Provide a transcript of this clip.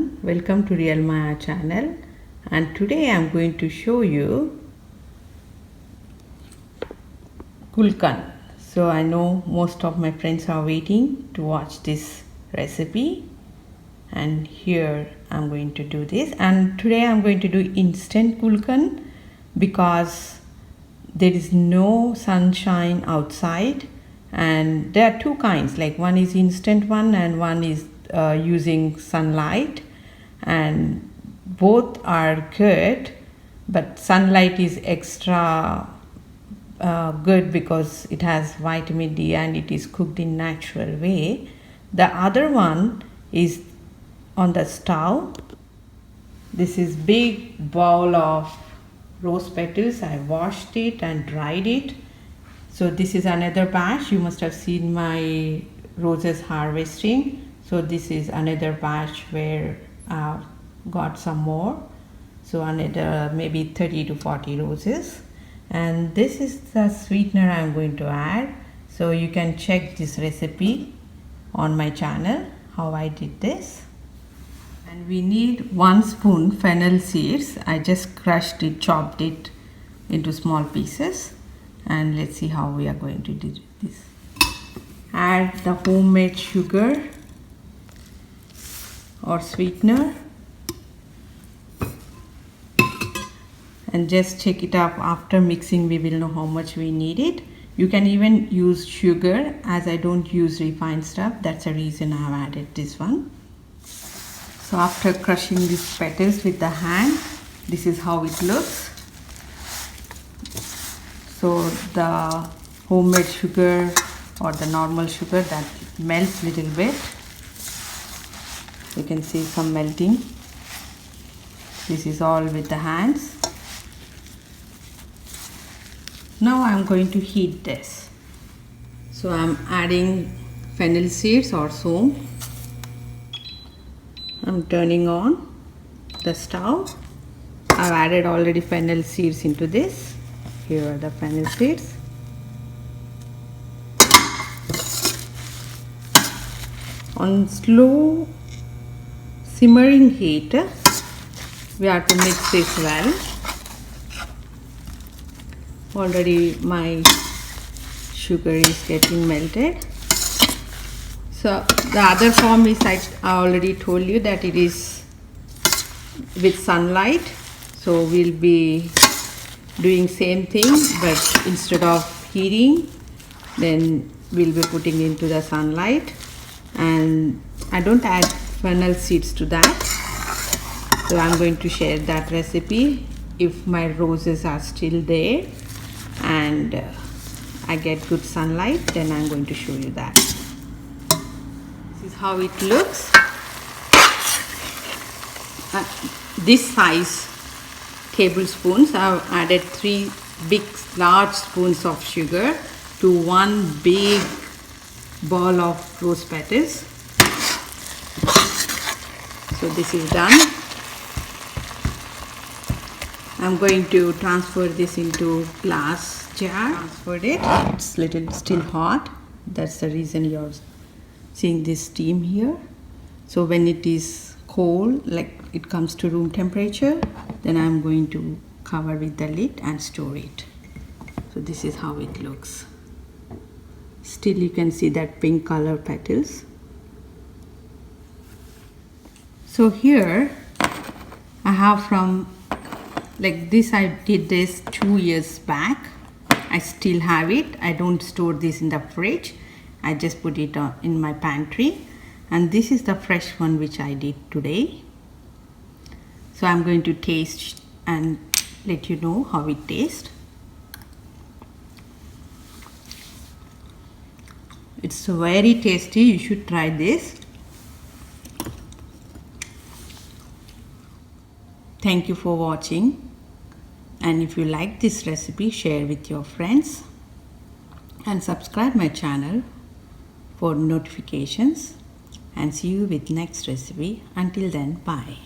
everyone, welcome to Real Maya channel, and today I am going to show you Gulkand. So I know most of my friends are waiting to watch this recipe, and here I am going to do this. And today I am going to do instant Gulkand because there is no sunshine outside, and there are two kinds, like one is instant one and one is using sunlight, and both are good, but sunlight is extra good because it has vitamin D and it is cooked in natural way. The other one is on the stove. This is big bowl of rose petals. I washed it and dried it. So this is another batch. You must have seen my roses harvesting. So this is another batch where I've got some more. So another maybe 30 to 40 roses. And this is the sweetener I'm going to add. So you can check this recipe on my channel, how I did this. And we need 1 spoon fennel seeds. I just crushed it, chopped it into small pieces. And let's see how we are going to do this. Add the homemade sugar or sweetener, and just check it up. After mixing we will know how much we need it. You can even use sugar, as I don't use refined stuff. That's the reason I have added this one. So after crushing these petals with the hand, this is how it looks. So the homemade sugar or the normal sugar, that melts a little bit. You can see some melting. This is all with the hands. Now I am going to heat this. So I am adding fennel seeds or soap. I am turning on the stove. I have added already fennel seeds into this. Here are the fennel seeds. On slow simmering heat, we have to mix this well. Already my sugar is getting melted. So the other form is, I already told you that it is with sunlight. So we'll be doing same thing, but instead of heating, then we'll be putting into the sunlight. And I don't add fennel seeds to that, so I'm going to share that recipe if my roses are still there and I get good sunlight, then I'm going to show you that. This is how it looks. This size tablespoons, I've added 3 big large spoons of sugar to 1 big ball of rose petals. So this is done. I'm going to transfer this into glass jar. Transferred it. It's little still hot. That's the reason you're seeing this steam here. So when it is cold, like it comes to room temperature, then I'm going to cover with the lid and store it. So this is how it looks. Still you can see that pink color petals. So here I have from like this, I did this 2 years back. I still have it. I don't store this in the fridge. I just put it in my pantry. And this is the fresh one which I did today. So I'm going to taste and let you know how it tastes. It's very tasty. You should try this. Thank you for watching. And if you like this recipe, share with your friends and subscribe my channel for notifications. And see you with next recipe. Until then, bye.